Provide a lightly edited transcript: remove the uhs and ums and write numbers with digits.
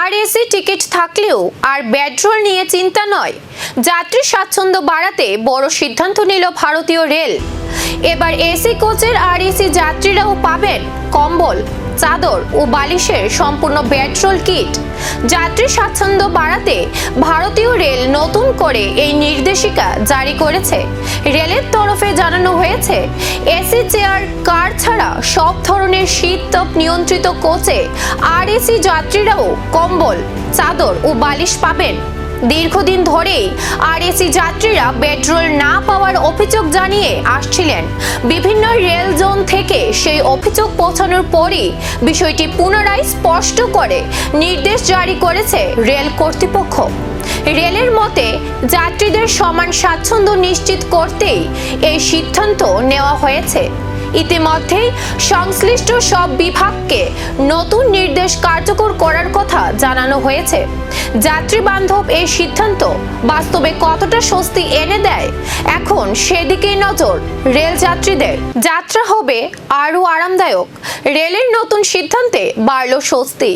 আর AC ticket থাকলেও আর petrol নিয়ে চিন্তা নয়। যাত্রী স্বাচ্ছন্দ্য বাড়াতে বড় সিদ্ধান্ত নিল ভারতীয় রেল। এবার এসি কোচের আর এসি যাত্রীরাও পাবেন কম্বল, চাদর ও বালিশের সম্পূর্ণ পেট্রোল কিট। যাত্রী স্বাচ্ছন্দ্য বাড়াতে ভারতীয় রেল নতুন করে এই নির্দেশিকা জারি করেছে। রেলের তরফে জানানো হয়েছে, এসি চেয়ার কার ছাড়া সব ধরনের শীত তাপ নিয়ন্ত্রিত কোচে আর এসি যাত্রীরাও কম্বল, চাদর ও বালিশ পাবেন। দীর্ঘদিন ধরেই আর এসি যাত্রীরা পেট্রোল না পাওয়ার অভিযোগ জানিয়ে আসছিলেন। বিভিন্ন রেল জোন থেকে সেই অভিযোগ পৌঁছানোর পরই বিষয়টি পুনরায় স্পষ্ট করে নির্দেশ জারি করেছে রেল কর্তৃপক্ষ। রেলের মতে, যাত্রীদের সমান স্বাচ্ছন্দ্য নিশ্চিত করতেই এই সিদ্ধান্ত নেওয়া হয়েছে। ইতিমধ্যেই সংশ্লিষ্ট সব বিভাগকে নতুন নির্দেশ কার্যকর করার কথা জানানো হয়েছে। যাত্রী বান্ধব এই সিদ্ধান্ত বাস্তবে কতটা স্বস্তি এনে দেয়, এখন সেদিকেই নজর রেল যাত্রীদের। যাত্রা হবে আরও আরামদায়ক। রেলের নতুন সিদ্ধান্তে বাড়ল স্বস্তি।